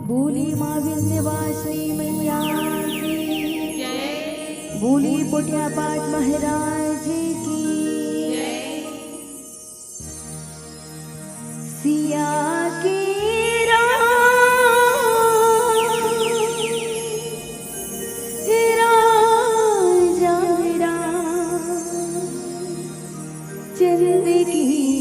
बोली माँ विंध्यवासिनी मैया की जय। बोली पोटिया पाठ महाराज की जय। सिया की चंद्र की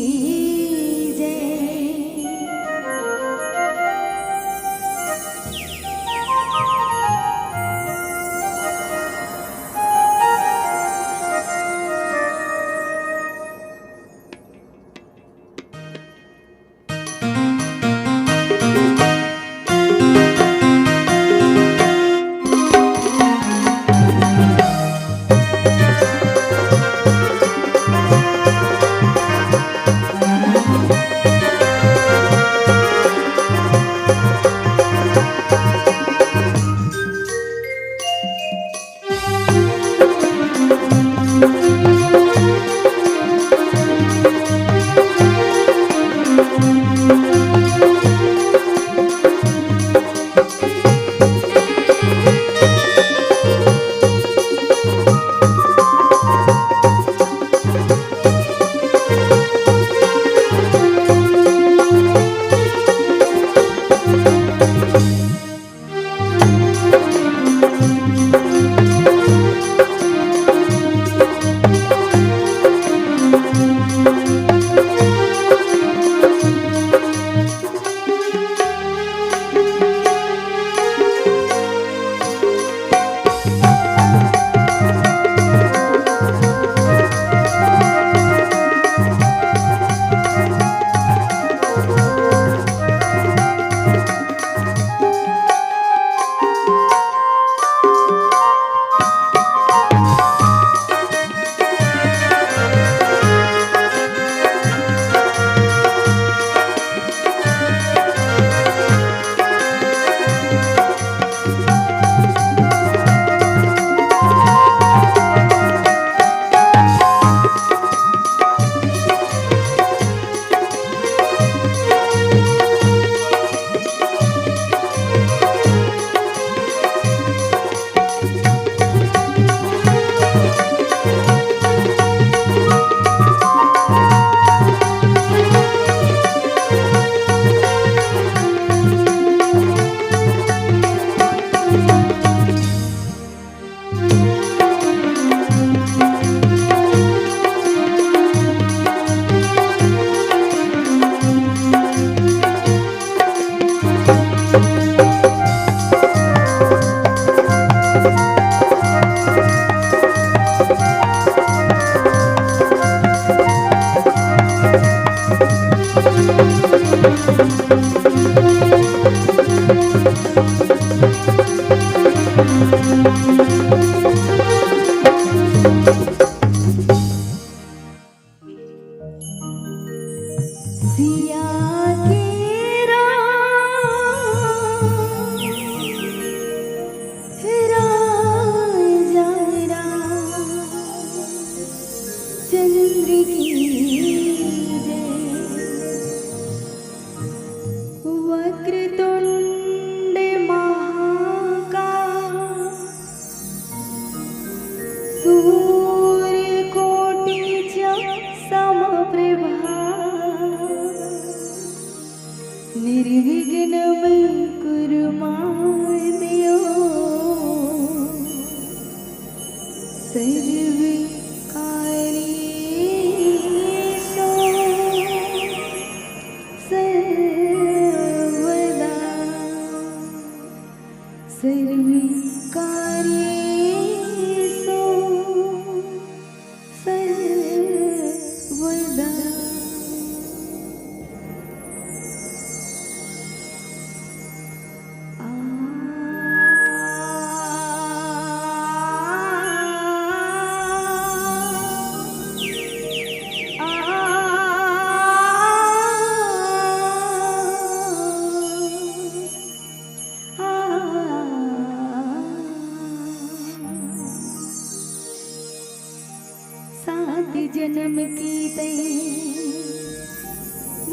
जन्म की तई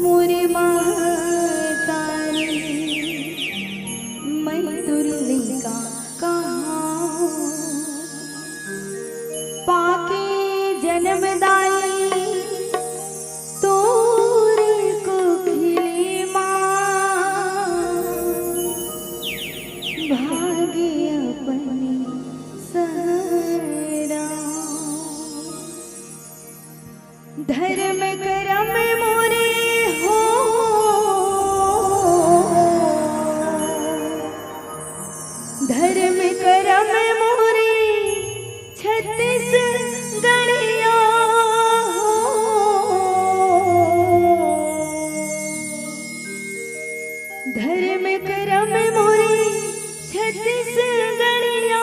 मोरे माँ धर्म करम मोरे छत्तीस गणिया हो। धर्म करम मोरे छत्तीस गणिया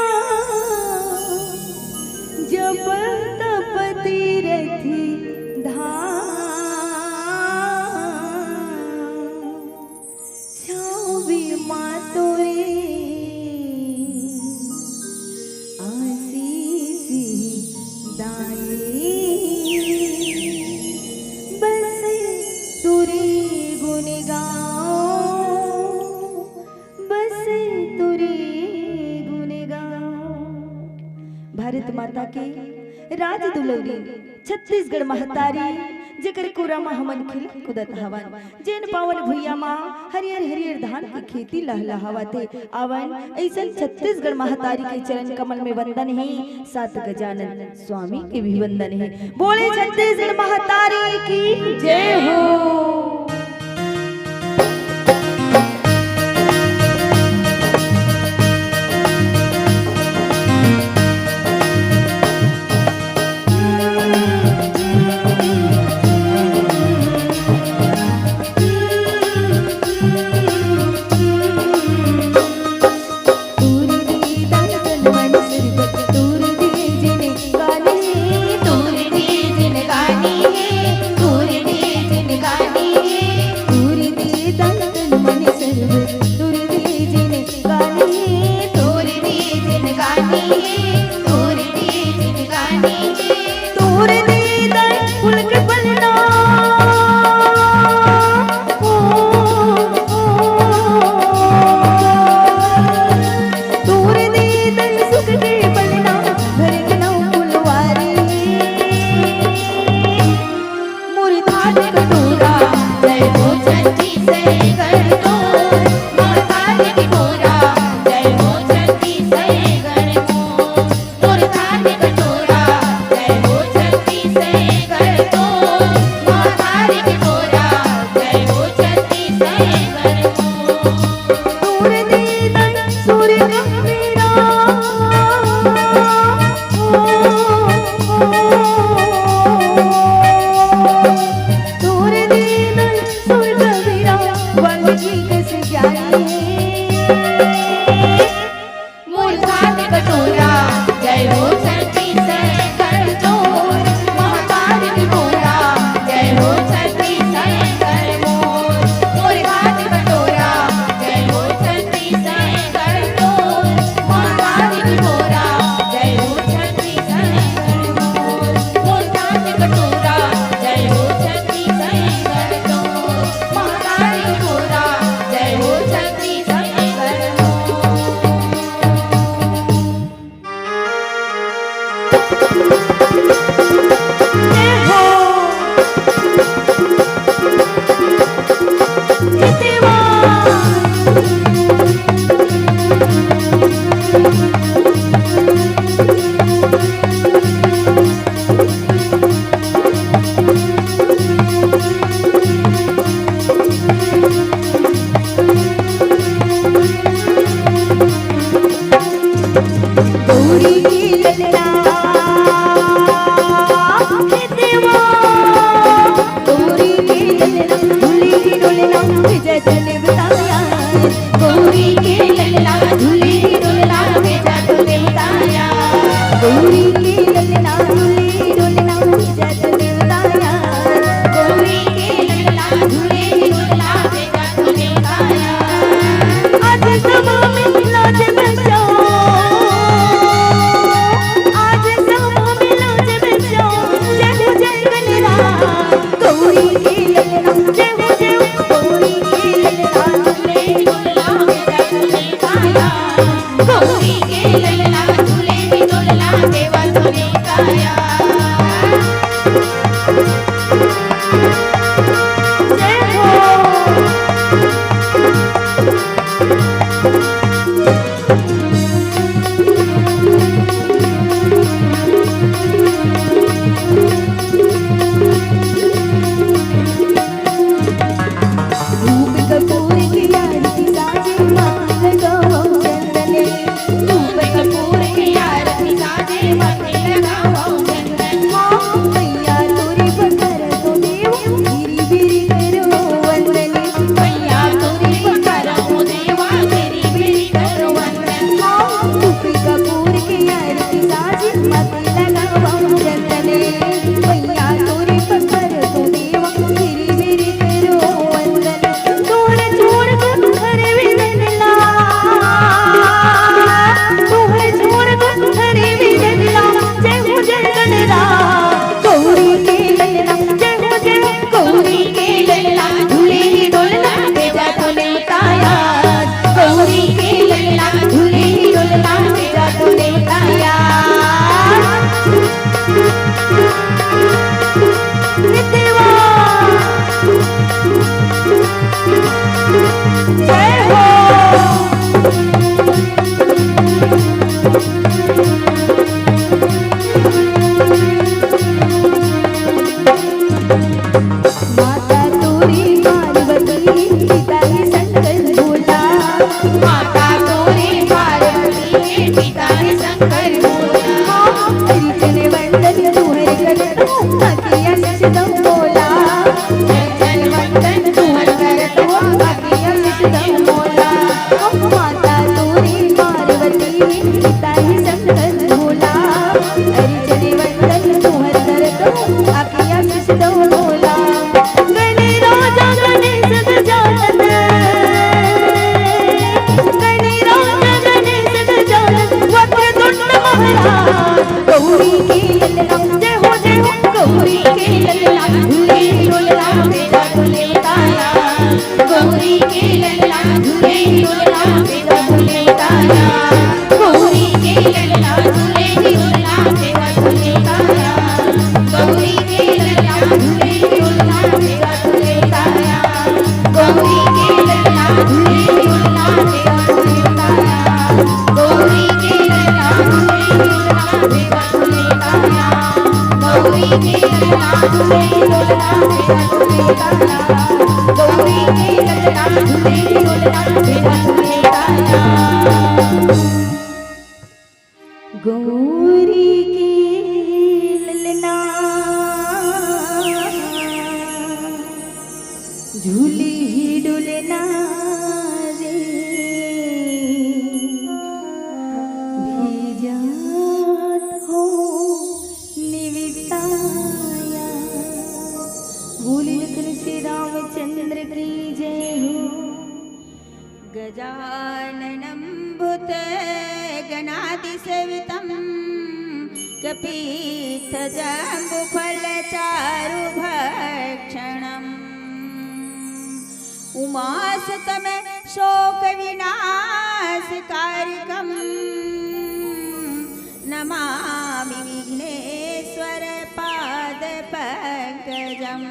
जप तप तीरथी धाम छावी मातो रे आशीषी दाये बस तुरे गुण गाओ बस तुरे गुण गाओ। भारत माता के राज दुलौरी छत्तीसगढ़ महतारी जेकर कुरा मा हमन खिल कुदत हवन जेन पावन भुइया मा हरियर हरियर धान की खेती लहलहावते आवन ऐसन छत्तीसगढ़ महतारी के चरण कमल में वंदन है। सात गजानन स्वामी के भी वंदन है। बोले छत्तीसगढ़ महतारी की जय हो। गौरी की ललना झूली ही डुलना रे भेजात हो निविताया। बोली लखन श्री रामचंद्र की जय हो। गजाननं गणातिसेवितं कपीतजम्बुफलचारुभक्षणम् उमासतमे शोकविनाशकारिकम् नमामि विघ्नेश्वर पादपङ्कजम्।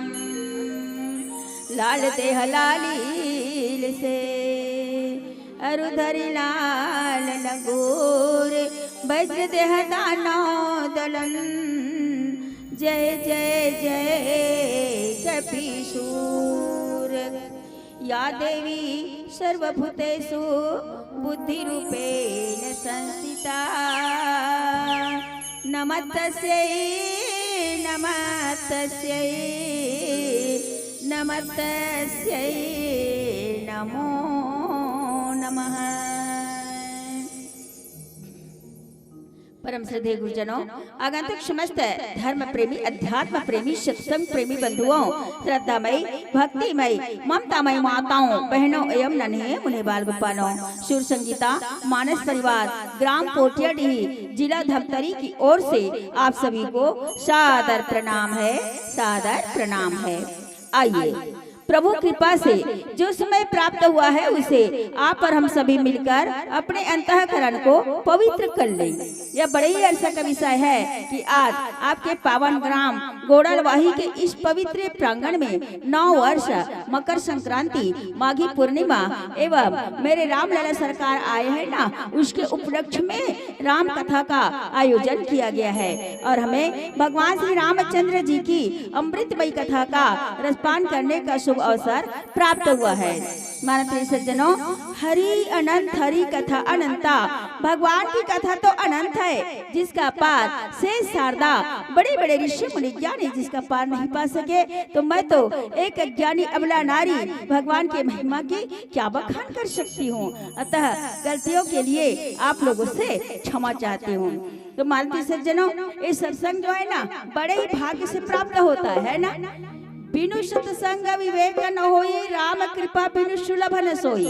लाल देह लालील से अरुधरि लाल नगोर वज्र देह दानव दलन। जय जय जय कपीशूर। या देवी सर्वभूतेषु बुद्धिरूपेण संस्थिता। नमस्तस्यै नमस्तस्यै नमस्तस्यै नमो नमः। परम श्रद्धेय गुरुजनों, आगंतुक समस्त धर्म प्रेमी, अध्यात्म प्रेमी, सत्संग प्रेमी बंधुओं, श्रद्धामयी, भक्तिमयी, ममतामयी माताओं, बहनों एवं नन्हे मुन्ने बाल गोपालों, सुर संगीता मानस परिवार ग्राम पोटियाडीह जिला धमतरी की ओर से आप सभी को सादर प्रणाम है, सादर प्रणाम है। आइए प्रभु कृपा से जो समय प्राप्त हुआ है उसे आप पर हम सभी मिलकर अपने अंतःकरण को पवित्र कर लें। यह बड़े ही अरसा का विषय है कि आज आपके पावन ग्राम गोड़लवाही के इस पवित्र प्रांगण में 9 वर्ष मकर संक्रांति माघी पूर्णिमा एवं मेरे रामलला सरकार आए हैं ना, उसके उपलक्ष्य में राम कथा का आयोजन किया गया है और हमें भगवान श्री रामचंद्र जी की अमृतमयी कथा का रसपान करने का शुभ अवसर प्राप्त हुआ है। माननीय सज्जनों, हरि अनंत, हरि कथा अनंता। भगवान की कथा तो अनंत है जिसका पार शेष शारदा बड़े बड़े ऋषि मुनि ज्ञानी जिसका पार नहीं पा सके, तो मैं तो एक ज्ञानी अबला नारी भगवान के महिमा की क्या बखान कर सकती हूँ। अतः गलतियों के लिए आप लोगों से क्षमा चाहती हूँ। तो माननीय सज्जनों, ये सत्संग जो है ना बड़े ही भाग्य से प्राप्त होता है ना। बिनु सत्संग विवेक न होई, राम कृपा बिनु सुलभ न सोई।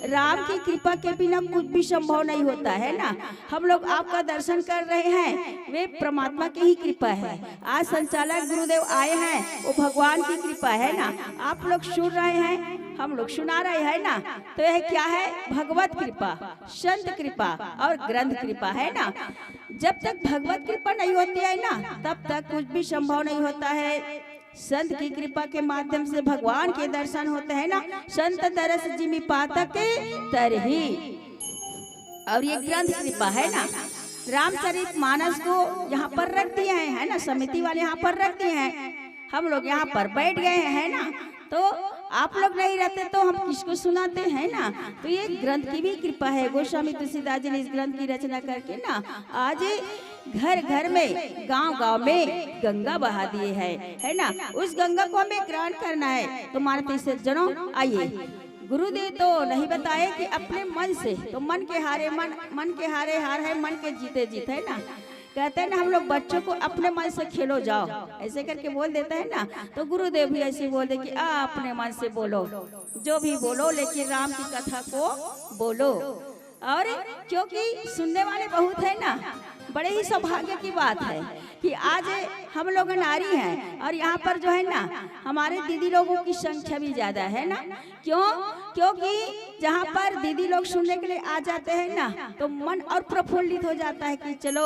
राम की कृपा के बिना कुछ भी संभव नहीं होता है ना। हम लोग आपका दर्शन कर रहे हैं, वे परमात्मा की ही कृपा है। आज संचालक गुरुदेव आए हैं, वो भगवान की कृपा है ना। आप लोग सुन रहे हैं, हम लोग सुना रहे हैं ना, तो यह क्या है? भगवत कृपा, संत कृपा और ग्रंथ कृपा है ना। जब तक भगवत कृपा नहीं होती है ना, तब तक कुछ भी संभव नहीं होता है। संत की कृपा के माध्यम से भगवान के दर्शन होते हैं ना। संत तरस जिमि पातक तरही। और ये ग्रंथ कृपा है ना, रामचरित मानस को यहाँ पर रख दिए हैं, है ना, समिति वाले यहाँ पर रख दिए हैं, हम लोग यहाँ पर बैठ गए हैं, है ना। तो आप लोग नहीं रहते तो हम किसको सुनाते हैं ना। तो ये ग्रंथ की भी कृपा है। गोस्वामी तुलसीदास जी ने इस ग्रंथ की रचना करके ना आज घर घर में, गांव गांव में गंगा बहा दिए है ना। उस गंगा को हमें ग्रहण करना है। तो मानते सज्जनों, आइए, गुरुदेव तो नहीं बताए कि अपने मन से, तो मन के हारे मन के हारे हार है, मन के जीते जीत है ना। कहते हैं ना हम लोग बच्चों को अपने मन से खेलो जाओ, ऐसे करके बोल देते हैं ना। तो गुरुदेव भी ऐसे बोल दे कि अपने मन से बोलो, जो भी बोलो, लेकिन राम की कथा को बोलो। और क्योंकि सुनने वाले बहुत है ना, बड़े ही सौभाग्य की बात है कि आज हम लोग नारी हैं और यहाँ पर जो है ना हमारे दीदी लोगों की संख्या भी ज्यादा है ना। क्यों? क्योंकि जहाँ पर दीदी लोग सुनने के लिए आ जाते हैं ना तो मन और प्रफुल्लित हो जाता है कि चलो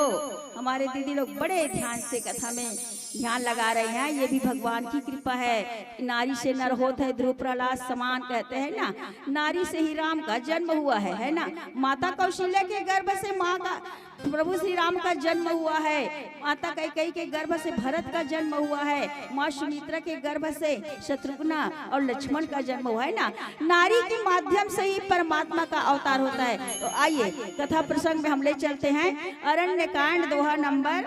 हमारे दीदी लोग बड़े ध्यान से कथा में ध्यान लगा रहे हैं। ये भी भगवान की कृपा है। नारी से नर होत है ध्रुव प्रहलाद समान, कहते हैं ना। नारी से ही राम का जन्म हुआ है ना। माता कौशल्या के गर्भ से माँ का प्रभु श्री राम का जन्म हुआ है। माता कैकेयी के गर्भ से भरत का जन्म हुआ है। माँ सुमित्रा के गर्भ से शत्रुघ्न और लक्ष्मण का जन्म हुआ है ना। नारी के माध्यम से ही परमात्मा का अवतार होता है। तो आइए कथा प्रसंग में हम ले चलते हैं। अरण्य कांड दोहा नंबर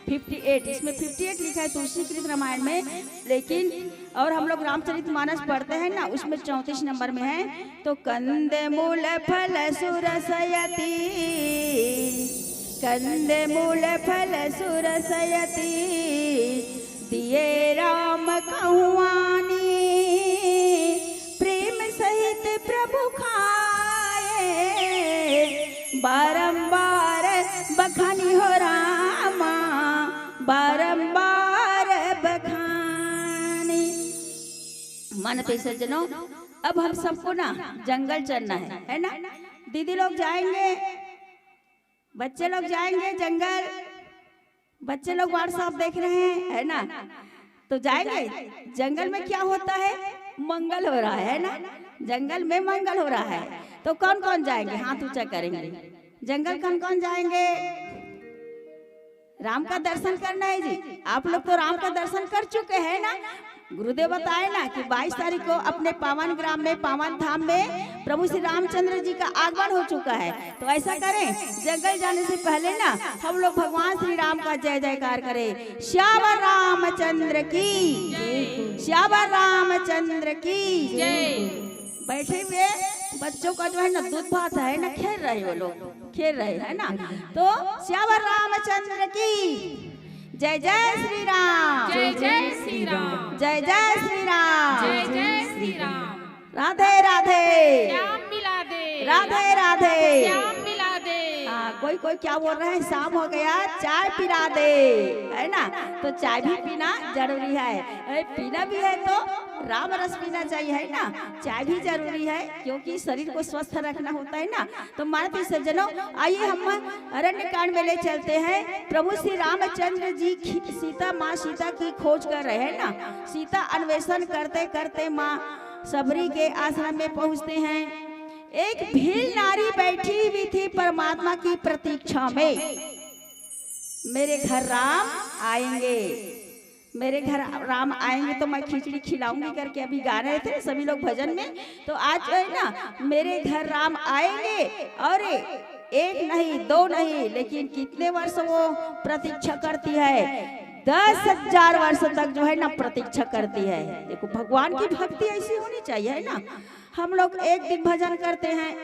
58। इसमें 58 लिखा है तुलसीकृत रामायण में, लेकिन और हम लोग रामचरित मानस पढ़ते हैं ना, उसमें 34 नंबर में है। तो कंद मूल फल सुरसयति, कंद मूल फल सुरसयति, दिए राम कहुआनी, प्रेम सहित प्रभु खाए, बारंबार बखानी हो रामा, बारंबार बखानी। मानते सज्जनों, अब हम सबको ना जंगल चलना है ना। दीदी लोग जाएंगे, बच्चे लोग जाएंगे जंगल। बच्चे लोग व्हाट्सएप देख रहे हैं, है ना। तो जाएंगे जंगल में, क्या होता है, मंगल हो रहा है ना। जंगल में मंगल हो रहा है। तो कौन कौन जाएंगे, हाथ ऊंचा करेंगे। जंगल कौन कौन जाएंगे? राम का दर्शन करना है जी। आप लोग तो राम का दर्शन कर चुके हैं ना। गुरुदेव बताए ना कि 22 तारीख को अपने पावन ग्राम में, पावन धाम में प्रभु श्री रामचंद्र जी का आगमन हो चुका है। तो ऐसा करें, जंगल जाने से पहले ना हम लोग भगवान श्री राम का जय जयकार करें। श्यावर रामचंद्र की, श्यावर रामचंद्र की जय। बैठे हुए बच्चों का जो है ना दूध भात है ना, खेल रहे वो लोग, खेल रहे है ना। तो श्यावर रामचंद्र की जय जय श्री राम, जय जय श्री राम, जय जय श्री राम, जय जय श्री राम। राधे राधे, श्याम मिला दे, राधे राधे, श्याम मिला दे। कोई कोई क्या बोल रहे हैं, शाम हो गया चाय पिला दे, है ना। तो चाय भी पीना जरूरी है। पीना भी है तो राम रस पीना चाहिए, है ना। चाय भी जरूरी है क्योंकि शरीर को स्वस्थ रखना होता है ना। तो मानते सज्जनों, आइए हम अरण्य कांड में ले चलते हैं। प्रभु श्री रामचंद्र जी सीता, माँ सीता की खोज कर रहे हैं ना। सीता अन्वेषण करते करते माँ सबरी के आश्रम में पहुंचते हैं। एक भील नारी बैठी हुई थी परमात्मा की प्रतीक्षा में। मेरे घर राम आएंगे, मेरे घर राम आएंगे तो मैं खिचड़ी खिलाऊंगी करके अभी गा रहे थे सभी लोग भजन में। तो आज है ना, मेरे घर राम आएंगे। और एक नहीं, दो नहीं, लेकिन कितने वर्ष वो प्रतीक्षा करती है? 10,000 वर्ष तक जो है ना प्रतीक्षा करती है। देखो भगवान की भक्ति ऐसी होनी चाहिए, है ना। हम लोग एक दिन भजन करते हैं,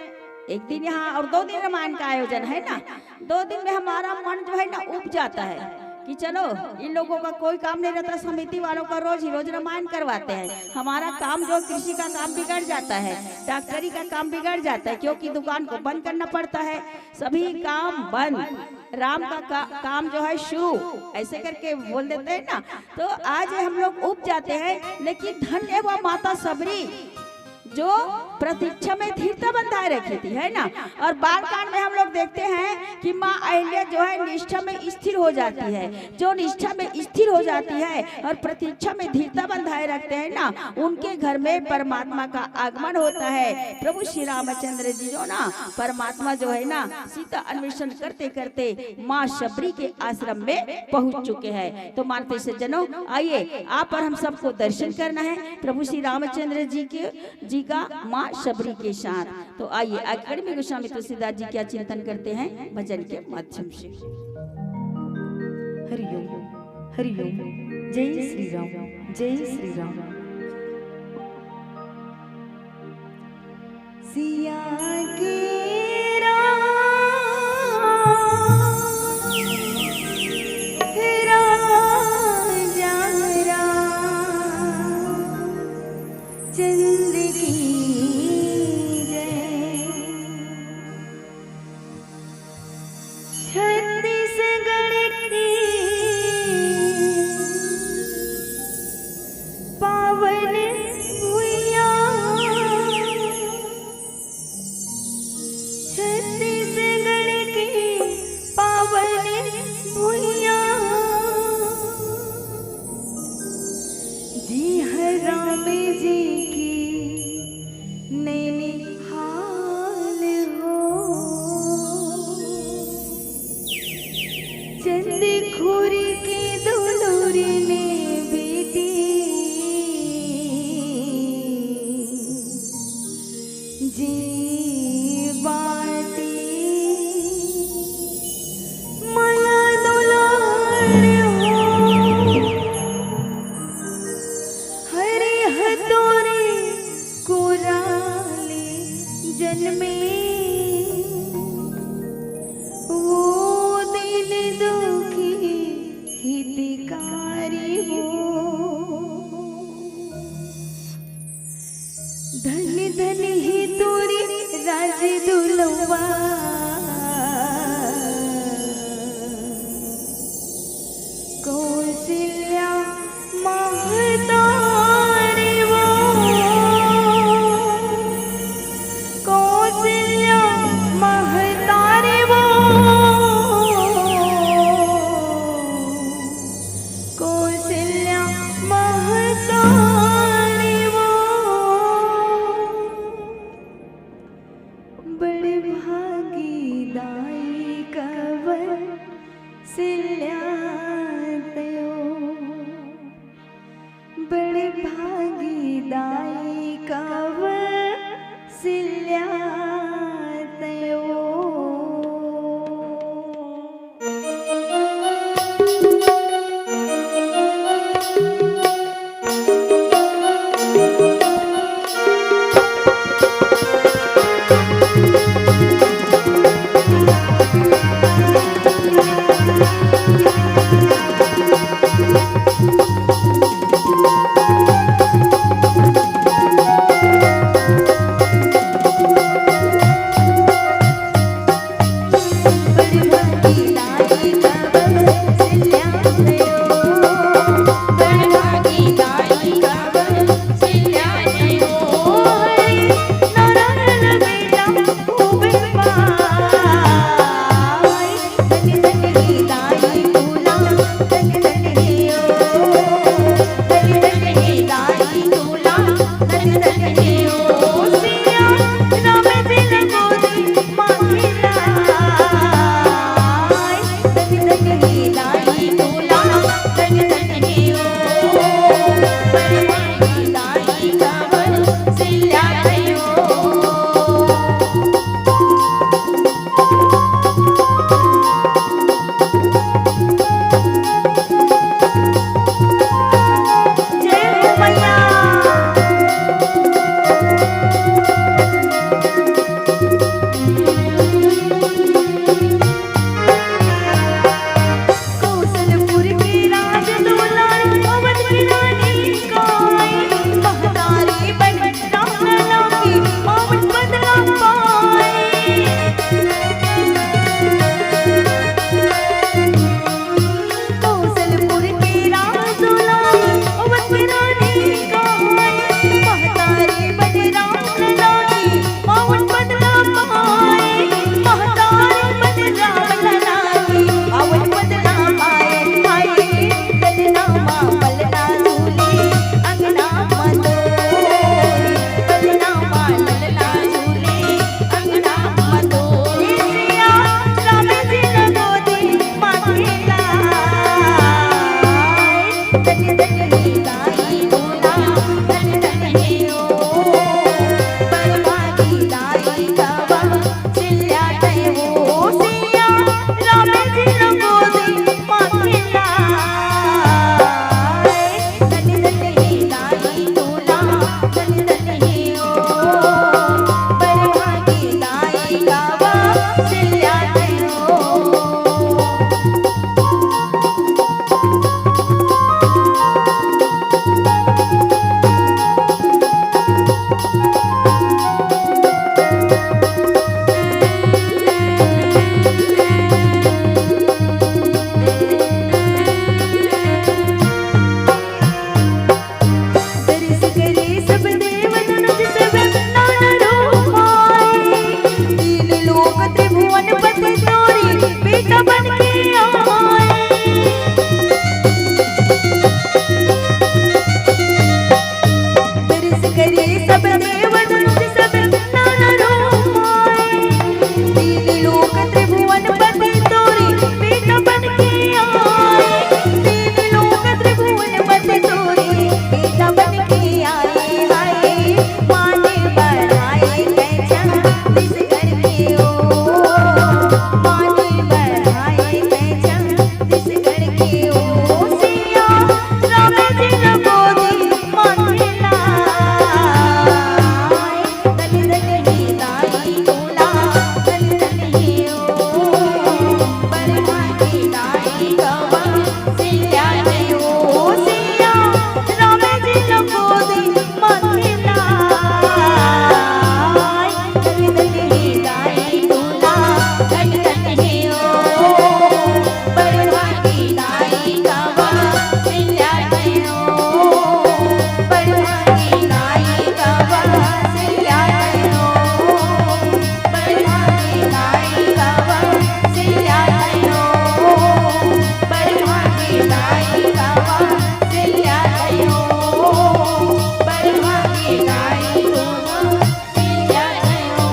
एक दिन यहाँ, और 2 दिन रामायण का आयोजन है ना। 2 दिन में हमारा मन जो है ना उब जाता है कि चलो इन लोगों का कोई काम नहीं रहता, समिति वालों का रोज ही रोज रामायण करवाते हैं। हमारा काम जो कृषि का काम बिगड़ जाता है, डॉक्टरी का काम बिगड़ जाता है, क्योंकि दुकान को बंद करना पड़ता है। सभी काम बंद, राम का काम जो है शुरू, ऐसे करके बोल देते हैं ना। तो आज हम लोग उब जाते हैं। लेकिन धन्य वो माता सबरी जो प्रतीक्षा में धीरता बंधाए रखी थी, है ना। और बाल कांड में हम लोग लोग देखते हैं कि माँ अहिल्या जो है निष्ठा में स्थिर हो जाती है। जो निष्ठा में स्थिर हो जाती है और प्रतीक्षा में धीरता बंधाए रखते हैं ना, उनके घर में परमात्मा का आगमन होता है। प्रभु श्री रामचंद्र जी जो ना परमात्मा जो है ना सीता अन्वेषण करते करते माँ शबरी के आश्रम में पहुंच चुके हैं। तो मानते सज्जनों, आइए आप और हम सबको दर्शन करना है प्रभु श्री रामचंद्र जी का माँ शबरी के साथ। तो आइए आगे में गोस्वामी तुलसीदास जी क्या चिंतन करते हैं भजन के माध्यम से। हरिओम हरिओम। जय श्री राम, जय श्री राम। सिया के चंद की जय। छत्तीसगढ़ की पावन भुइयां, छत्तीसगढ़ की पावन भुइयां, जी हर राम जी नैनीहाल हो। चंदखुरी की दुलूरी ने बेटी, जी बाटी माया दुलार हो। हरे हथौरे कुराली जन्मे, वो दिल दुखी हितकारी हो। धन धन ही तोरी राज दुलवा, कौशल्या महतारी वो, कौशल्या महतारी वो, कौशल्या महतारी वो। बड़े भागीदाई कवर सिल्या तयो, बड़े भागीदाई कवर सिल्या तयो। सिल्या गयो दर्श करे सब देव धनुष सब नाना रूप आए तीन लोक त्रिभुवन पति तोरी बेटा बन के आए दर्श करे सब देव धनुष सब नाना रूप आए तीन लोक त्रिभुवन पति तोरी बेटा बन के आए तीन लोक त्रिभुवन पति तोरी बेटा बन के आए हाय माने बढ़ाए कैचा दिस करके ओ माने बढ़ाए कैचा दिस करके ओ सिया राम जी न गोदी माने लाए तन तन ही दाई तोला तन तन ही ओ बरहा की दाई गवा सिया गयो सिया राम जी न गोदी माने लाए तन तन ही दाई तोला तन तन ही ओ बरहा की दाई गवा सिया गयो बरहा की दाई गवा सिया गयो बरहा की दाई गवा सिया गयो बरहा की दाई गवा सिया गयो बरहा की दाई गवा सिया गयो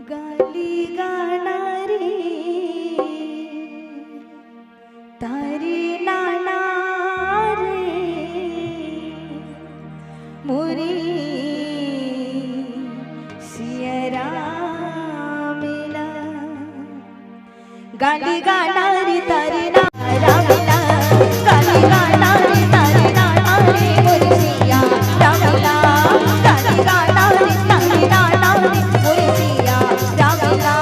गाली गाना रे तारी नाना रे मोरी सियरा मिला गाली गाना रे तारी नाना मिला गाली गाना रे तारी नाना रे मोरी सिया रामिला गाली गाना रे तारी नाना रे मोरी सिया रामिला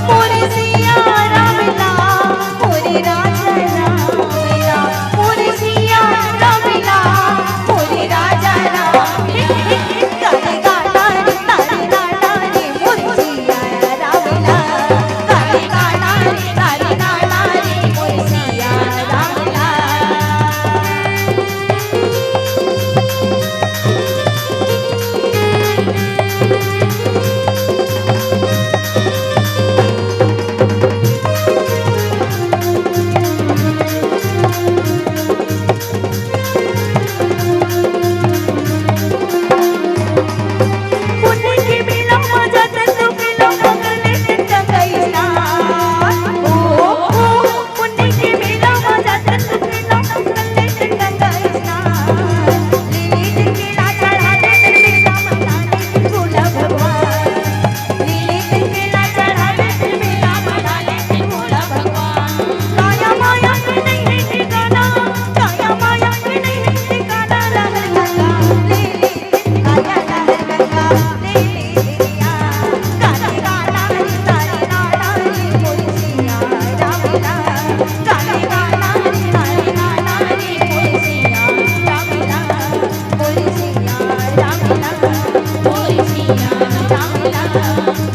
मोरी सिया रामिला मोरी राजा रामिला मोरी सिया रामिला मोरी राजा रामिला गाली गाना रे तारी नाना रे मोरी सिया रामिला गाली गाना रे तारी नाना रे मोरी सिया रामिला पुण्य की बिना मजा तू बिना मंगले टिका कैसा ओ पुण्य की बिना मजा तू बिना मंगले टिका कैसा लीली टिकेला चढ़ा दे बिना मनाने भोला भगवान लीली टिकेला चढ़ा दे बिना मनाने भोला भगवान काया माया के नहीं है ठिकाना काया माया के नहीं है ठिकाना लहर गंगा लीली काया लहर गंगा लीली दिया गाली गाना रे तारी नाना रे मोरी सिया रामिला गाली गाना रे तारी नाना रे मोरी सिया रामिला मोरी सिया रामिला मोरी सिया रामिला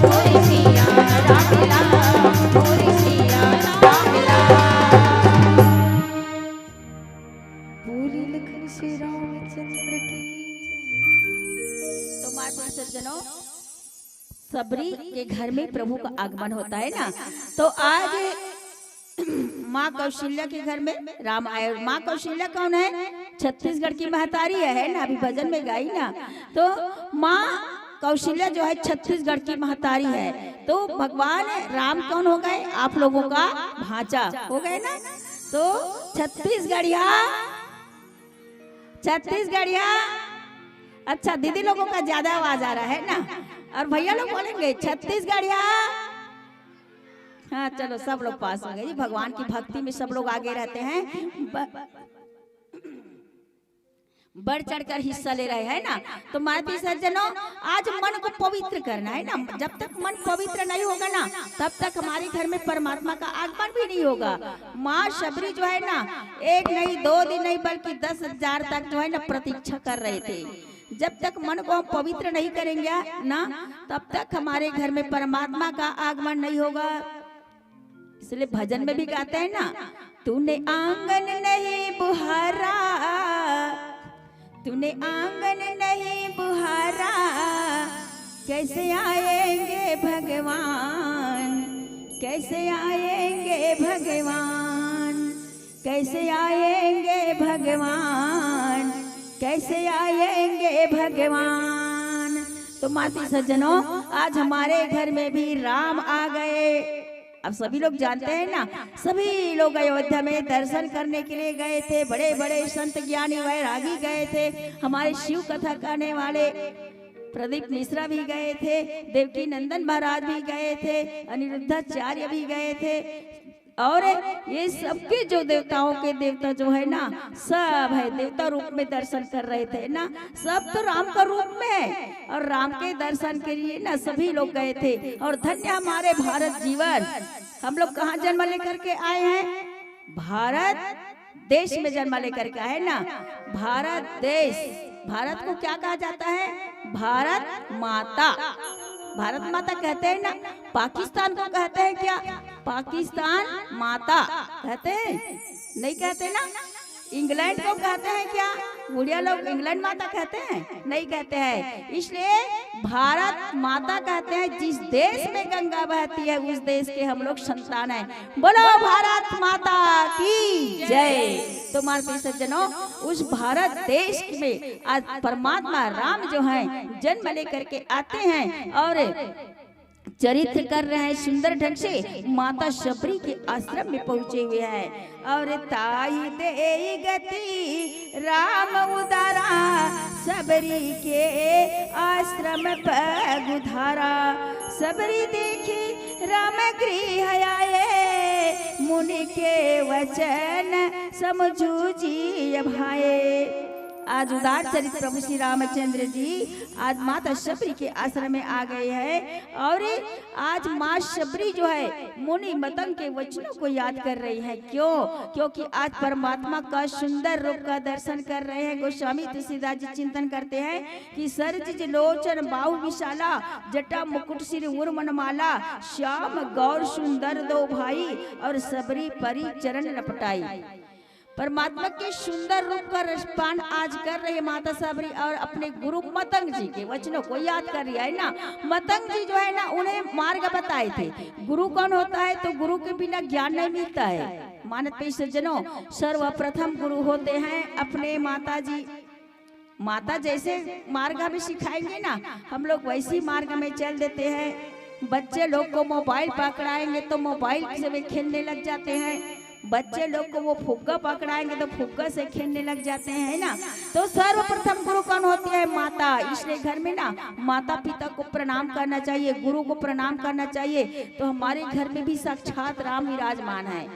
मोरी सिया रामिला मोरी सिया रामिला बोली लखन श्री रामचंद्र की तो माय प्रिय सज्जनों, सबरी के घर में प्रभु का आगमन होता है ना, तो आज माँ कौशल्या के घर में राम आए। और माँ कौशल्या कौन है? छत्तीसगढ़ की महतारी है ना, अभी भजन में गाई ना। तो माँ कौशल्या जो है छत्तीसगढ़ की महतारी है। तो भगवान राम कौन हो गए? आप लोगों का भांचा हो गए ना। तो छत्तीसगढ़िया छत्तीसगढ़िया, अच्छा दीदी लोगों का ज्यादा आवाज आ रहा है ना, और भैया लोग बोलेंगे छत्तीसगढ़िया। हाँ चलो सब लोग पास हो गए जी, भगवान की भक्ति में सब लोग आगे रहते हैं। बढ़ चढ़कर हिस्सा ले रहे हैं ना। तो माती सज्जनों, आज मन को पवित्र करना है ना। जब तक मन पवित्र नहीं होगा ना, तब तक हमारे घर में परमात्मा का आगमन भी नहीं होगा। माँ शबरी जो है ना, 1 नहीं 2 दिन नहीं बल्कि 10,000 तक जो है ना प्रतीक्षा कर रहे थे। जब तक मन को हम पवित्र नहीं करेंगे ना, तब तक हमारे घर में परमात्मा का आगमन नहीं होगा। इसलिए भजन में भी गाते हैं ना, तूने आंगन नहीं बुहारा, तूने आंगन नहीं बुहारा, कैसे आएंगे भगवान, कैसे आएंगे भगवान, कैसे आएंगे भगवान, कैसे आएंगे भगवान। तो माती सज्जनों, आज हमारे घर में भी राम आ गए। अब सभी लोग जानते हैं ना, सभी लोग अयोध्या में दर्शन करने के लिए गए थे। बड़े बड़े संत ज्ञानी वैरागी गए थे। हमारे शिव कथा कहने वाले प्रदीप मिश्रा भी गए थे, देवकी नंदन महाराज भी गए थे, अनिरुद्धाचार्य भी गए थे। और ये सबके जो देवताओं के देवता जो है ना, सब है देवता रूप में दर्शन कर रहे थे ना। सब तो राम का रूप में है, और राम के दर्शन के लिए ना सभी लोग गए थे। और धन्य हमारे भारत जीवन। हम लोग कहाँ जन्म लेकर के आए हैं? भारत देश में जन्म लेकर के आए ना। भारत देश, भारत को क्या कहा जाता है? भारत माता। भारत माता कहते हैं ना। पाकिस्तान को कहते हैं क्या? पाकिस्तान माता कहते हैं? नहीं कहते ना। इंग्लैंड को कहते हैं क्या? बुढ़िया लोग इंग्लैंड माता कहते हैं? नहीं कहते हैं। इसलिए भारत माता कहते हैं। जिस देश में गंगा बहती है उस देश के हम लोग संतान हैं। बोलो भारत माता की जय। तो माता सज्जनों, उस भारत देश में आज परमात्मा राम जो हैं जन्म लेकर के आते हैं और चरित्र कर रहे हैं सुंदर ढंग से। माता शबरी के आश्रम में पहुंचे हुए हैं। और ताई दे गति राम उदारा, सबरी के आश्रम पर गुधारा। सबरी देखी राम गृह आए, मुनि के वचन समझू जी भाए। आज उदार चरित्र प्रभु श्री रामचंद्र जी आज माता शबरी के आश्रम में आ गए हैं। और आज माँ शबरी जो है मुनि मतंग के वचनों को याद कर रही है। क्यों? क्योंकि आज परमात्मा का सुंदर रूप का दर्शन कर रहे हैं। गोस्वामी तुलसीदास जी चिंतन करते हैं कि सरजिज लोचन बाहु विशाला, जटा मुकुट सिर उर्मनमाला, श्याम गौर सुंदर दो भाई, और सबरी परी चरण लपटाई। परमात्मा के सुंदर रूप का रसपान आज कर रही है माता शबरी, और अपने गुरु मतंग जी के वचनों को याद कर रही है ना। मतंग जी जो है ना, उन्हें मार्ग बताए थे। गुरु कौन होता है? तो गुरु के बिना ज्ञान नहीं मिलता है। माननीय सज्जनों, सर्वप्रथम गुरु होते हैं अपने माता जी। माता जैसे मार्ग हमें सिखाएंगे ना, हम लोग वैसी मार्ग में चल देते हैं। बच्चे लोग को मोबाइल पकड़ाएंगे तो मोबाइल से वे खेलने लग जाते हैं। बच्चे लोग को वो फुग्गा पकड़ाएंगे तो फुग्गा से खेलने लग जाते हैं ना। तो सर्वप्रथम गुरु कौन होती है? माता। इसलिए घर में ना माता पिता को प्रणाम करना चाहिए, गुरु को प्रणाम करना चाहिए। तो हमारे घर में भी साक्षात राम विराजमान है।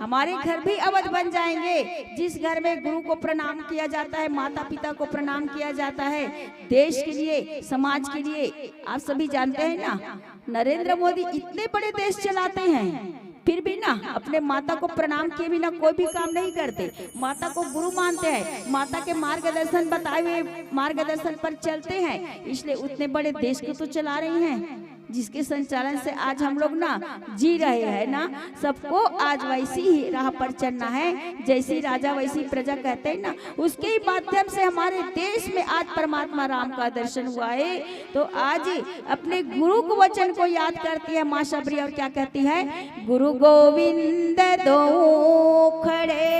हमारे घर भी अवध बन जाएंगे। जिस घर में गुरु को प्रणाम किया जाता है, माता पिता को प्रणाम किया जाता है, देश के लिए, समाज के लिए। आप सभी जानते हैं ना, नरेंद्र मोदी इतने बड़े देश चलाते हैं, फिर भी ना अपने माता को प्रणाम किए बिना कोई भी काम नहीं करते। माता को गुरु मानते हैं, माता के मार्गदर्शन बताए हुए मार्गदर्शन पर चलते हैं। इसलिए उतने बड़े देश को तो चला रही हैं, जिसके संचालन से आज हम लोग ना जी रहे हैं ना। सबको आज वैसी ही राह पर चलना है, जैसी राजा वैसी प्रजा कहते हैं ना। उसके ही माध्यम से हमारे देश में आज परमात्मा राम का दर्शन हुआ है। तो आज अपने गुरु को वचन को याद करती है माँ शबरी, और क्या कहती है? गुरु गोविंद दो खड़े,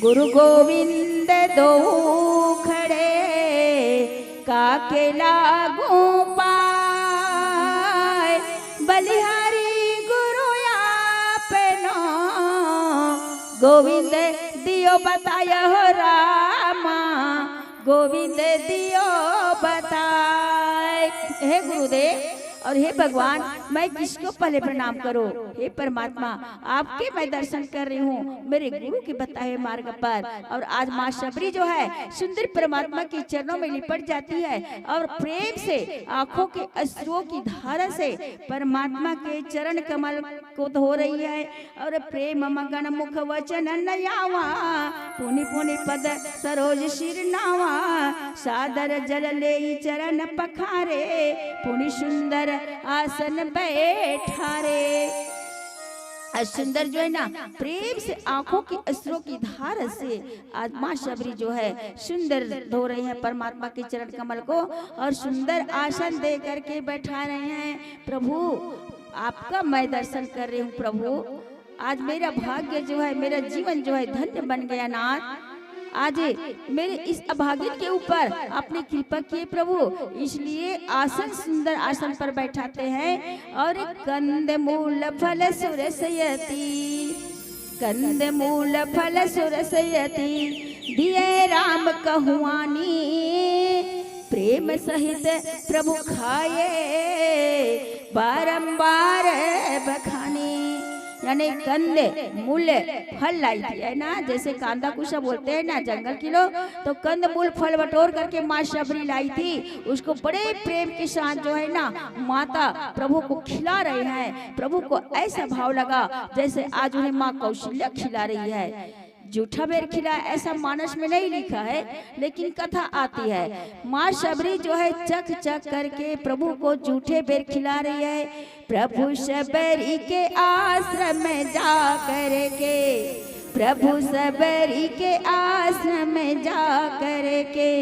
गुरु गोविंद दो खड़े, काके लागू पाए, बलिहारी गुरु आपनो, गोविंद दियो बताय हो रामा, गोविंद दियो बताए। हे गुरुदेव, और हे भगवान मैं किसको पहले प्रणाम करूं? हे परमात्मा आपके मैं दर्शन कर रही हूँ मेरे गुरु के बताए मार्ग पर। और आज माँ शबरी जो है सुंदर परमात्मा के चरणों में लिपट जाती है और प्रेम से आंखों के अश्रुओं की धारा से परमात्मा के चरण कमल को धो रही है। और प्रेम मगन मुख वचन नयावा पुनि पुनि पद सरोज शिर नावा सादर जल ले चरण पखारे पुनि सुंदर आसन बैठारे। सुंदर जो है ना प्रेम से आंखों की अश्रुओं की धार से आज माँ शबरी जो है सुंदर धो रही है परमात्मा के चरण कमल को और सुंदर आसन दे करके बैठा रहे हैं। प्रभु आपका मैं दर्शन कर रही हूँ। प्रभु आज मेरा भाग्य जो है मेरा जीवन जो है धन्य बन गया नाथ। आज मेरे इस अभागिन के ऊपर अपनी कृपा किए प्रभु, इसलिए आसन सुंदर आसन पर बैठाते हैं। और कंद मूल फल सुरसयति कंद मूल फल सुरसयति दिए राम कहुआनी प्रेम सहित प्रभु खाए बारंबार बखानी। यानी कंद मूल फल लाई थी है ना, जैसे कांदा कुशा बोलते हैं ना जंगल की लोग, तो कंद मूल फल बटोर करके माँ शबरी लाई थी। उसको बड़े प्रेम के साथ जो है ना माता प्रभु को खिला रहे हैं। प्रभु को ऐसा भाव लगा जैसे आज उन्हें माँ कौशल्या खिला रही है। जूठा बेर खिला ऐसा मानस में नहीं लिखा है, लेकिन कथा आती है। माँ शबरी जो है चख चख करके प्रभु को जूठे बेर खिला रही है। प्रभु शबरी के आश्रम में जा करके प्रभु शबरी के आश्रम में जा करके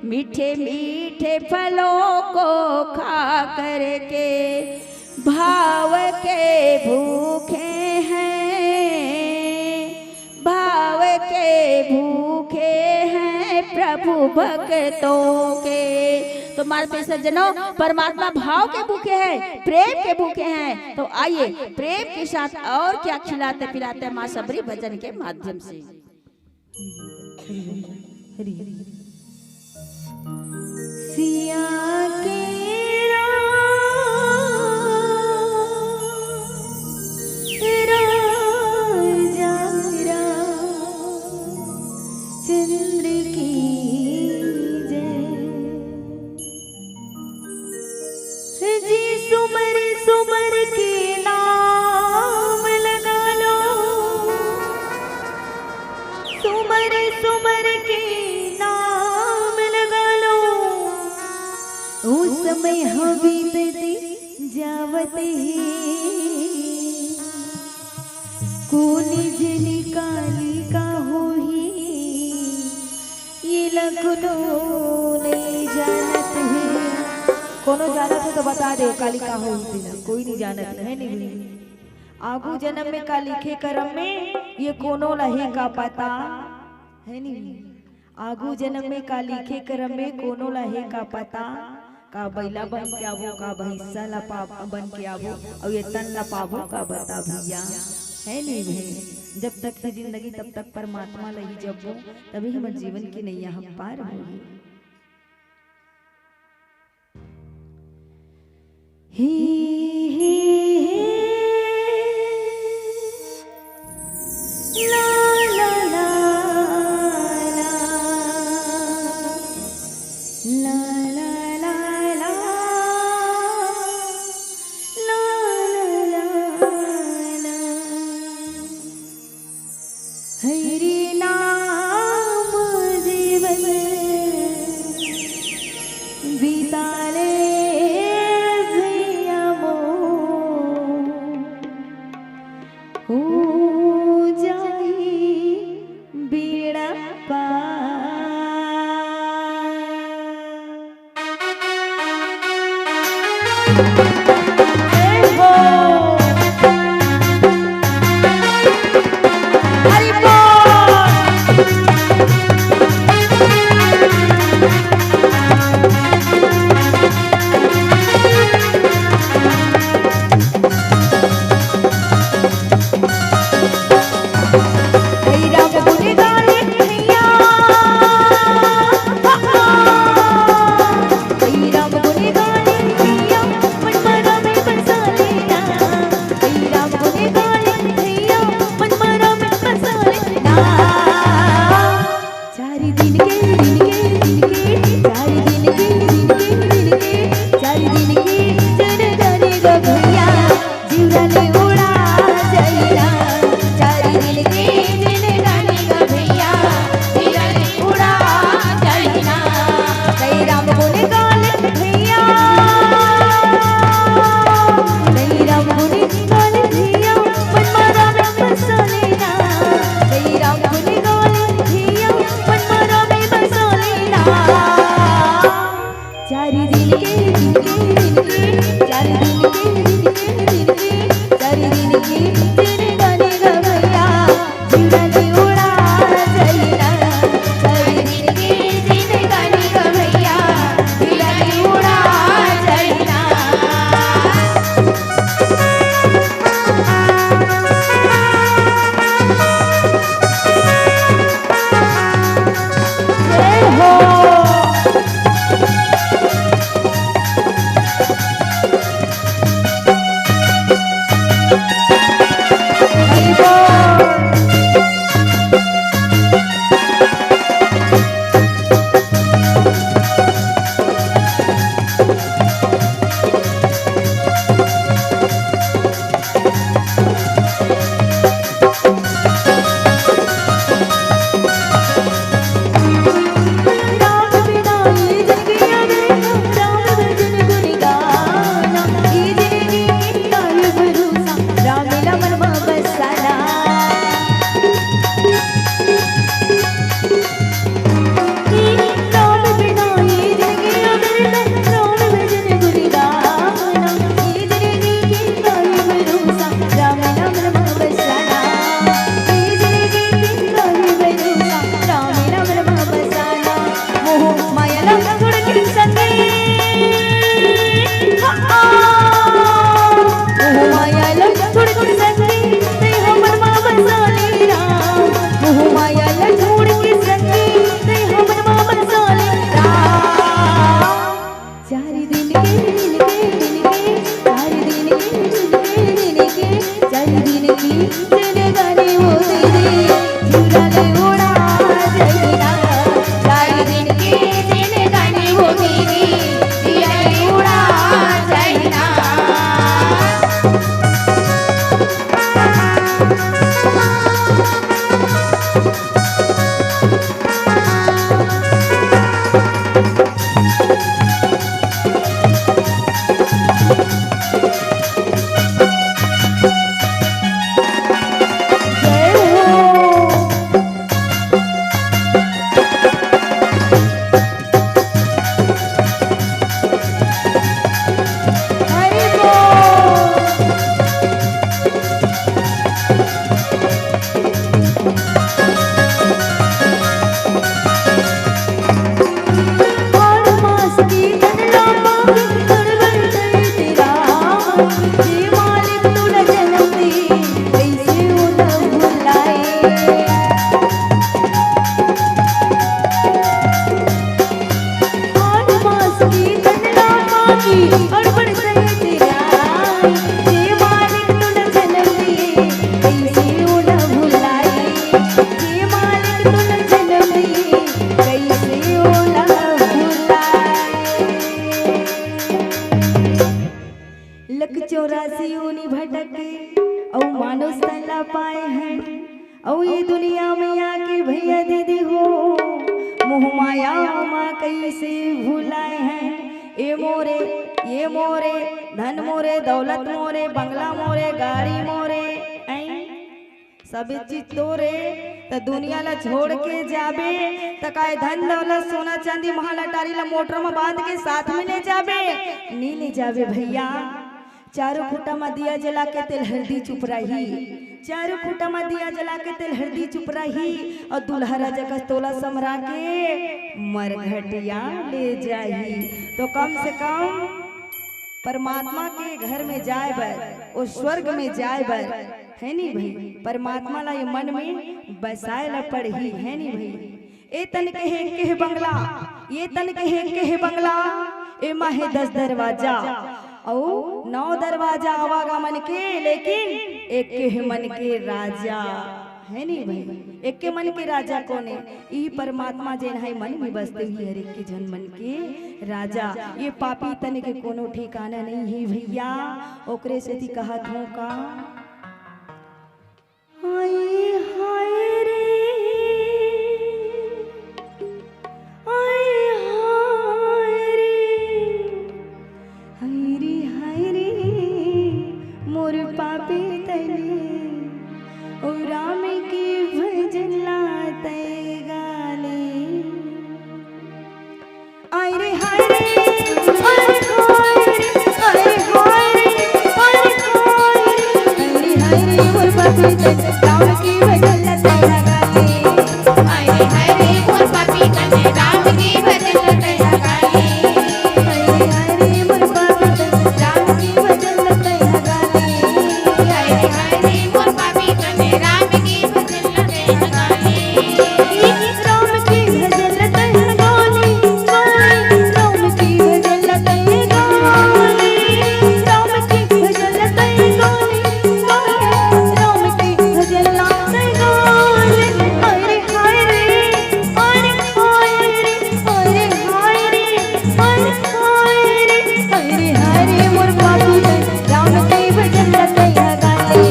मीठे मीठे फलों को खा करके भाव के भूखे हैं भाव के भूखे हैं प्रभु भक्तों के। तो मारते सज्जनों परमात्मा भाव के भूखे हैं प्रेम के भूखे हैं। तो आइए प्रेम के साथ और क्या खिलाते पिलाते माँ शबरी भजन के माध्यम से। सिया के चंद्र की जय जी सुमर सुमर के नाम लगा लो सुमर सुमर के नाम लगा लो उस समय हबीबते जावत ही कौन जनी काली का हो ही ये लगनो नहीं जानत है। कोनो जानत है तो बता दो काली का हो ही ना, कोई नहीं जानत है नहीं। आगू जन्म में का लिखे करम में ये कोनो लहे का पता है नहीं। आगू जन्म में का लिखे करम में कोनो लहे का पता का बैला बन के आवो का भैंसा लपा बन के आवो और ये तन लपावो का बता भैया है नहीं भाई। जब तक है जिंदगी तब तक परमात्मा लही जब वो तभी हमारे जीवन की नैया हम पार होगी। ला ला ला मन 184 योनि भटके और मानुष तला पाए हैं और ये दुनिया में आके भैया दीदी हो मोह माया माँ कैसे भुलाए हैं। ये मोरे धन मोरे दौलत मोरे बंगला मोरे गाड़ी मोरे सब चीज तोरे तो दुनिया ला छोड़ के जाबे तो काय धन दौलत सोना चांदी महल अटारी ला मोटर में बांध के साथ में ले जाबे नी ले जाबे भैया। चारों खूटा में दिया जला के तेल हल्दी चुप रही, चारों खूटा में दिया जला के तेल हल्दी चुप रही और दुल्हरा जगह तोला समरा के मरघटिया ले जाही। तो कम से कम परमात्मा के घर में जाए बर और स्वर्ग में जाए बर है नी भाई, परमात्मा ला ये मन में बसाए ला पड़ही है नी भाई। ए तन के बंगला, ये तन के बंगला ए माहे 10 दरवाजा और 9 दरवाजा आवागमन के, लेकिन एक के मन के राजा है नी भाई। एक के मन के राजा कोने ई परमात्मा जेन है मन में बसते ही हर एक के जन मन के राजा। ये पापी तन के कोनो ठिकाना नहीं है भैया। ओकरे से ती कहत हूँ का हाय हाय रे हाय हाय रे मोर पापी तने ओ राम की भजन लाते गाले। आय रे हाय रे हाय हाय रे हाय हाय रे हाय रे मोर पापी तने राम की भजन लाते गाले। हाय रे मोर पापी तने राम की भजन लते गाले। हाय रे मोर पापी तने राम की भजन लाते गाले। हाय रे मोर पापी तने राम की भजन लते गाले। राम की भजन लते गाले, राम की भजन लते गाले, राम की भजन लते गाले, राम की भजन लते गाले। हाय हाय रे हाय हाय रे हाय हाय रे हाय रे मोर पापी तने राम की भजन लते गाले।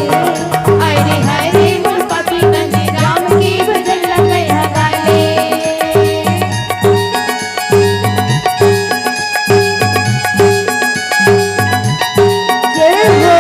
हाय रे मोर पापी तने राम की भजन लते गाले। जय हो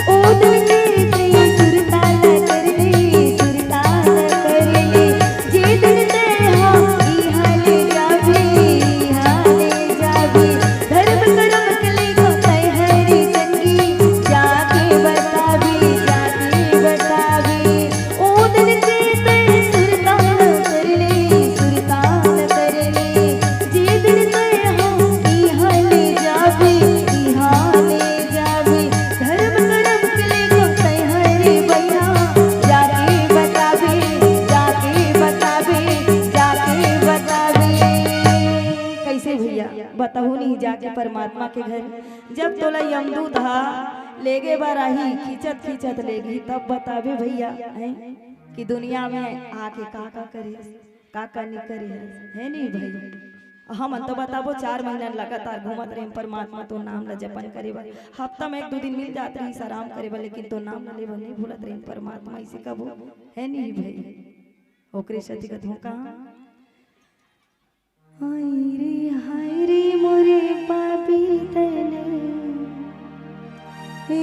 ओदन के तई सुरताल कर ले, सुरताल कर ले, जे दिन ते हम ई हाले जाबे, ई हाले जाबे। धर्म कर्म कले को तय हरी चंगी जाके बताबे, जाके बताबे। ओदन के तई सुरताल कर ले, सुरताल कर ले, जे दिन ते हम ई हाले जाबे, ई हाले जाबे। धर्म कर्म कले को तय हरी भैया जाके बताबे, जाके बताबे, जाके बताबे। कैसे भैया बताहू नहीं जाके परमात्मा के घर जब तोला यमदूत हा लेगे बाराही खींचत खींचत लेगी तब बताबे भैया है कि दुनिया में आके का करे का नहीं करे है नहीं भाई। हम तो बताबो 4 महीना लगातार घूमत रहे परमात्मा तो नाम ला जपन करे बा। हफ्ता में 1-2 दिन मिल जात रही आराम करे बा, लेकिन तो नाम ले नहीं भूलत रहे परमात्मा इसे कबो है नहीं भाई। ओकरे सती का धोखा हाय रे मोरे पापी तने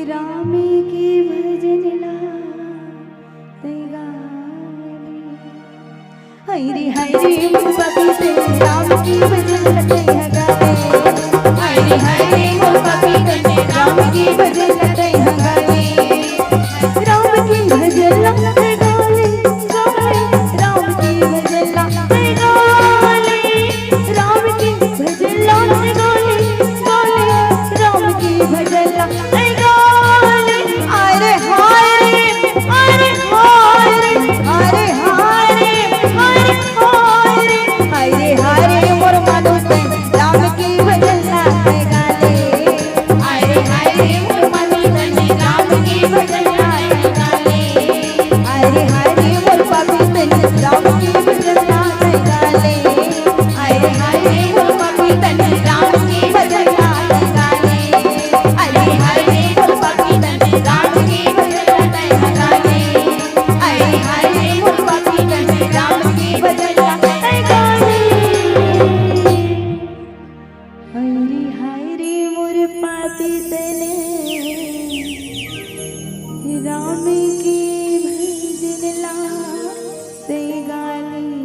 राम की भजन लाते गाले। हाय रे मोरे पापी तने राम की भजन लाते गाले। हाय रे मोर पापी तने राम की भजन लते गाले। राम की भजन लाते गाले, राम की भजन लाते गाले, राम की भजन लाते गाले, राम की भजन लाते गाले। अरे हाय रे अरे हाय रे अरे हाय रे अरे हाय रे हाय रे मोर मानो राम की भजन लाते गाले। पापी तने राम की भजन ला से गाली।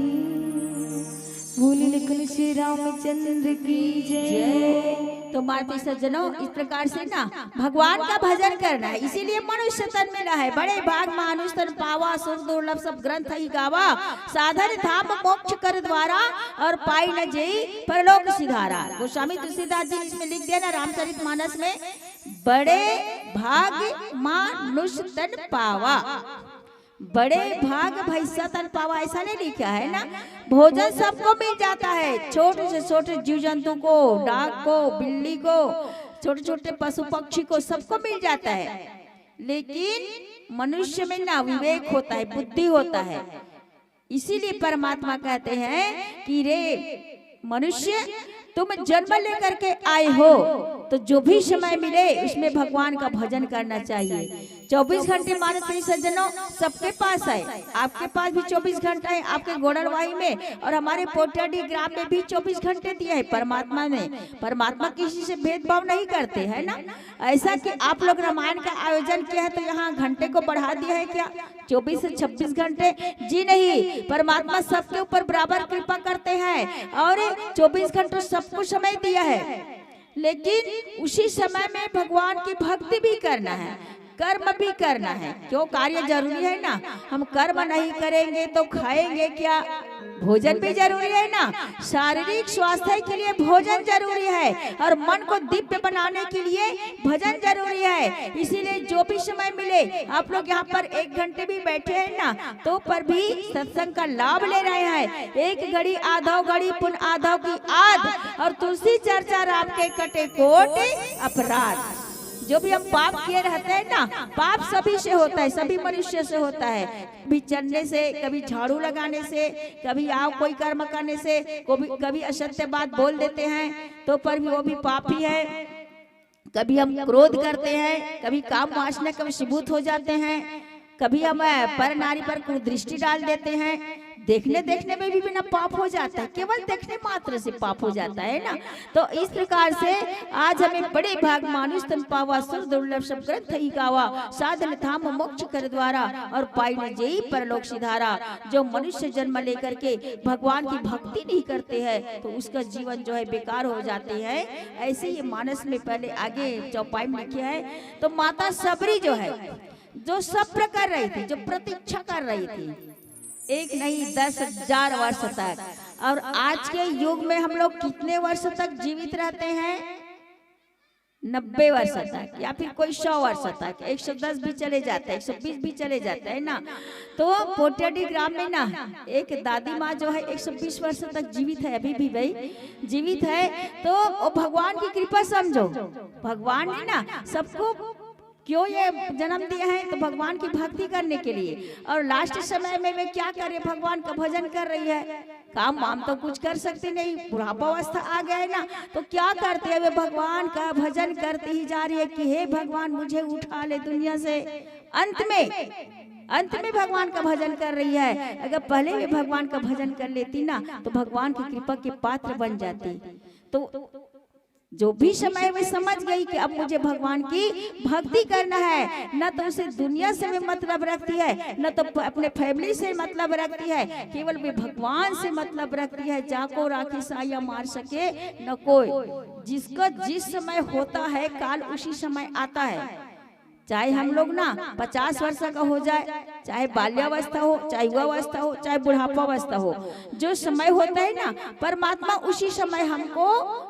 भूल लिखन श्री रामचंद्र की जय। तो मारती सज्जनों, इस प्रकार से ना भगवान का भजन करना है, इसीलिए मनुष्य तन मिला है। बड़े भाग मानुष तन पावा, सुर दुर्लभ सब ग्रंथ ही गावा। साधन धाम मोक्ष कर द्वारा, और पाई न जेई परलोक सिधारा। गोस्वामी तुलसीदास जी इसमें लिख दिया ना रामचरितमानस में, बड़े भाग मानुष तन पावा, बड़े भाग भैसा तन पावा, ऐसा नहीं लिखा है ना। भोजन सबको मिल जाता है, छोटे से छोटे जीव जंतु को, डाक को, बिल्ली को, छोटे छोटे पशु पक्षी को, सबको मिल जाता है। लेकिन मनुष्य में ना विवेक होता है, बुद्धि होता है। इसीलिए परमात्मा कहते हैं कि रे मनुष्य, तुम जन्म लेकर के आए हो, तो जो भी समय मिले उसमें भगवान का भजन करना चाहिए। 24 घंटे मानते सज्जनों सबके पास है, आपके पास भी 24 घंटा है, आपके गोड़लवाही में और हमारे पोटियाडी ग्राम में भी 24 घंटे दिए है परमात्मा ने। परमात्मा किसी से भेदभाव नहीं करते है ना। ऐसा कि आप लोग रामायण का आयोजन किया है तो यहाँ घंटे को बढ़ा दिया है क्या 24 से 26 घंटे? जी नहीं, परमात्मा सबके ऊपर बराबर कृपा करते हैं और 24 घंटे सबको समय दिया है। लेकिन उसी समय में भगवान की भक्ति भी करना है, कर्म भी करना है। क्यों? कार्य जरूरी है ना। हम कर्म नहीं करेंगे तो खाएंगे क्या? भोजन भी जरूरी है ना। शारीरिक स्वास्थ्य के लिए भोजन जरूरी है और मन को दिव्य बनाने के लिए भजन जरूरी है। इसीलिए जो भी समय मिले, आप लोग यहाँ पर 1 घंटे भी बैठे हैं ना, तो पर भी सत्संग का लाभ ले रहे हैं। 1 घड़ी आधो घड़ी पुन आधो की आध, और तुलसी चर्चा राम के कटे कोट अपराध। जो भी हम पाप किए रहते हैं ना, पाप सभी से होता है, सभी मनुष्य से होता है। कभी चलने से, कभी झाड़ू लगाने से, कभी आओ कोई कर्म करने से, कभी असत्य बात बोल देते हैं तो पर भी वो भी पाप ही है। कभी हम क्रोध करते हैं, कभी काम वासना के वशीभूत हो जाते हैं, कभी हम पर नारी पर कुदृष्टि डाल देते हैं। देखने में भी बिना पाप हो जाता है, केवल देखने मात्र से पाप हो जाता है ना। तो इस प्रकार से आज हमें बड़े भाग मानुष तन पावा, सुर दुर्लभ सब ग्रंथ ही गावा। साधन धाम मोक्ष कर द्वारा, और पाई न जेई परलोक सिधारा। जो मनुष्य जन्म लेकर के भगवान की भक्ति नहीं करते हैं तो उसका जीवन जो है बेकार हो जाते हैं। ऐसे ही मानस में पहले आगे चौपाई में लिखे है। तो माता सबरी जो है, जो सब्र कर रही थी, जो प्रतीक्षा कर रही थी 1 नहीं 10,000 वर्ष तक। और आज के युग में हम लोग कितने वर्ष तक जीवित रहते हैं? 90 वर्ष तक, या फिर कोई 100 वर्ष तक, 110 भी चले जाते हैं, 120 भी चले जाते हैं ना। तो पोटियाडी ग्राम में ना एक दादी माँ जो है 120 वर्ष तक जीवित है, अभी भी भाई जीवित है। तो भगवान की कृपा समझो, भगवान ने ना सबको क्यों ये जन्म दिया है? तो भगवान की भक्ति करने के लिए। और लास्ट समय में वे क्या करे? भगवान का भजन कर रही है। काम वाम तो कुछ कर सकती नहीं, बुढ़ापा अवस्था आ गया है ना, तो क्या करते हैं? वे भगवान का भजन करती ही जा रही है कि हे भगवान मुझे उठा ले दुनिया से। अंत में भगवान का भजन कर रही है। अगर पहले वे भगवान का भजन कर लेती ना तो भगवान की कृपा के पात्र बन जाती। तो जो भी समय वे समझ गई कि अब मुझे भगवान की भक्ति करना है, न तो उसे दुनिया से भी मतलब रखती है, न तो अपने फैमिली से मतलब रखती है, केवल वे भगवान से मतलब रखती है। जाको राखी साया मार सके न कोई। जिसका जिस समय होता है काल उसी समय आता है। चाहे हम लोग ना 50 वर्ष का हो जाए, चाहे बाल्यावस्था हो, चाहे युवावस्था हो, चाहे बुढ़ापावस्था हो, जो समय होता है ना परमात्मा उसी समय हमको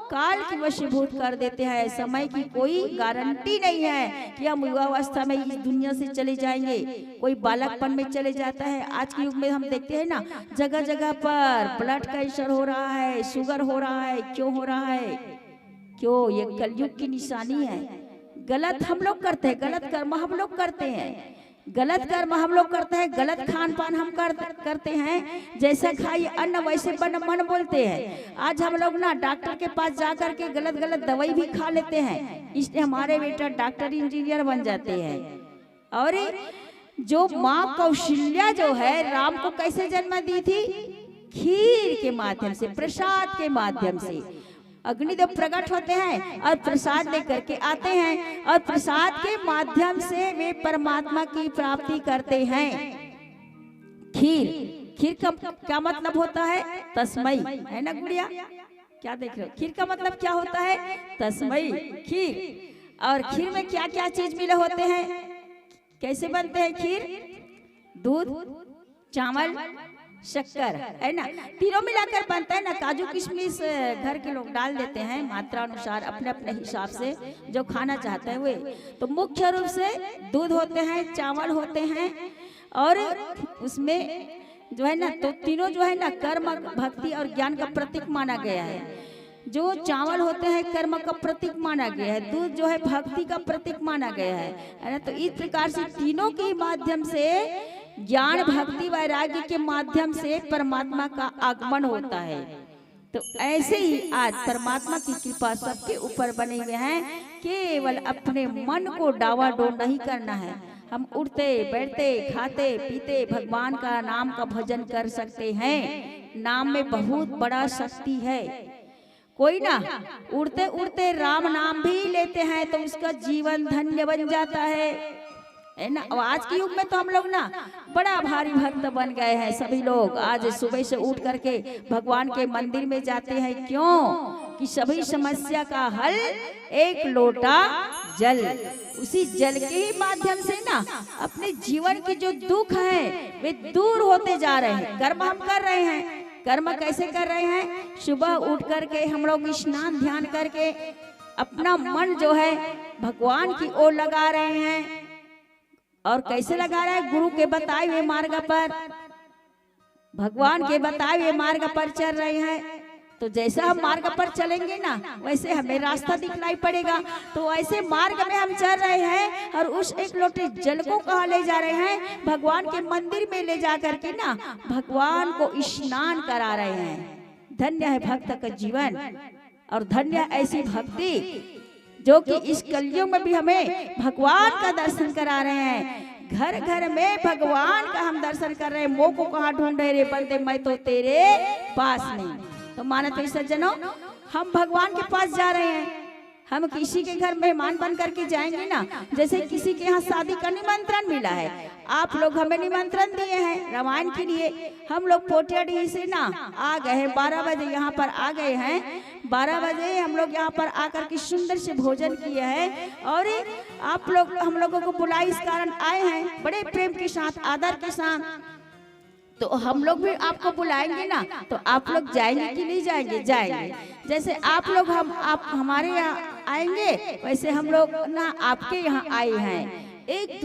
काल की वशीभूत कर देते हैं। समय की कोई गारंटी नहीं है कि हम युवावस्था में इस दुनिया से चले जाएंगे, कोई बालकपन में चले जाता है। आज के युग में हम देखते हैं ना जगह जगह पर ब्लड कैंसर हो रहा है, शुगर हो रहा है। क्यों हो रहा है? क्यों? ये कलयुग की निशानी है। गलत हम लोग करते हैं, गलत कर्म हम लोग करते हैं, गलत कर्म हम लोग करते हैं, गलत खान पान हम करते हैं। जैसा खाइए अन्न वैसे मन बोलते हैं। आज हम लोग ना डॉक्टर के पास जा करके गलत दवाई भी खा लेते हैं, इसलिए हमारे बेटा डॉक्टर इंजीनियर बन जाते हैं। और जो माँ कौशल्या जो है राम को कैसे जन्म दी थी? खीर के माध्यम से, प्रसाद के माध्यम से। अग्निदेव प्रकट होते हैं और प्रसाद लेकर के आते हैं और प्रसाद के माध्यम से वे परमात्मा की प्राप्ति करते हैं। खीर, खीर का क्या मतलब होता है? तस्मई, है ना गुड़िया? क्या देख रहे हो? खीर का मतलब क्या होता है? तस्मई, खीर। और खीर में क्या क्या चीज मिले होते हैं? कैसे बनते हैं खीर? दूध, चावल, शक्कर, है ना, तीनों मिलाकर बनता है ना। काजू किशमिश घर के लोग डाल देते हैं मात्रा अनुसार, अपने अपने हिसाब से जो खाना चाहते हैं वे। तो मुख्य रूप से दूध होते हैं, चावल होते हैं और उसमें जो है ना, तो तीनों जो है ना कर्म, भक्ति और ज्ञान का प्रतीक माना गया है। जो चावल होते हैं कर्म का प्रतीक माना गया है, दूध जो है भक्ति का प्रतीक माना गया है ना। तो इस प्रकार से तीनों के माध्यम से ज्ञान, भक्ति, वैराग्य के माध्यम से परमात्मा का आगमन होता है। तो ऐसे ही आज परमात्मा की कृपा सबके ऊपर बने हुए हैं। केवल अपने मन को डावाडोल नहीं करना है। हम उठते बैठते खाते पीते भगवान का नाम का भजन कर सकते हैं। नाम में बहुत बड़ा शक्ति है। कोई ना उड़ते उड़ते राम नाम भी लेते हैं तो उसका जीवन धन्य बन जाता है ना। आज के युग में तो हम लोग ना बड़ा भारी भक्त बन गए हैं सभी लोग। आज सुबह से उठ करके भगवान के मंदिर में जाते हैं। क्यों? कि सभी समस्या का हल एक लोटा जल, उसी जल के ही माध्यम से ना अपने जीवन के जो दुख हैं वे दूर होते जा रहे हैं। कर्म हम कर रहे हैं। कर्म कैसे कर रहे हैं? सुबह उठ करके हम लोग स्नान ध्यान करके अपना मन जो है भगवान की ओर लगा रहे हैं। और कैसे लगा रहे हैं? गुरु के बताए हुए मार्ग पर, भगवान के बताए हुए मार्ग पर चल रहे हैं। तो जैसा हम मार्ग पर चलेंगे ना वैसे हमें रास्ता दिखलाई पड़ेगा। तो ऐसे मार्ग में हम चल रहे हैं और उस एक लोटे जल को कहाँ ले जा रहे हैं? भगवान के मंदिर में ले जा करके ना भगवान को स्नान करा रहे हैं। धन्य है भक्त का जीवन और धन्य ऐसी भक्ति जो कि इस कलयुग में भी हमें भगवान का दर्शन करा रहे हैं। घर घर में भगवान का हम दर्शन कर रहे हैं। मोह को कहाँ ढूंढे रे बंदे, मैं तो तेरे पास नहीं। तो माना तो सज्जनों, हम भगवान के पास जा रहे हैं। हम किसी के घर मेहमान बन करके जाएंगे ना, जैसे किसी के यहाँ शादी का निमंत्रण मिला है, आप लोग हमें निमंत्रण दिए हैं रामायण के लिए। हम लोग पोटियाडी से ना आ गए हैं, 12 बजे यहाँ पर आ गए हैं। 12 बजे हम लोग यहाँ पर आकर के सुंदर से भोजन किए हैं और आप लोग हम लोगों को बुलाए इस कारण आए हैं, बड़े प्रेम के साथ, आदर के साथ। तो हम लोग भी आपको बुलाएंगे ना, तो आप लोग जाएंगे कि नहीं जाएंगे? जाएंगे। जैसे आप लोग आप हमारे यहाँ आएंगे वैसे हम लोग ना आपके यहाँ आए हैं। एक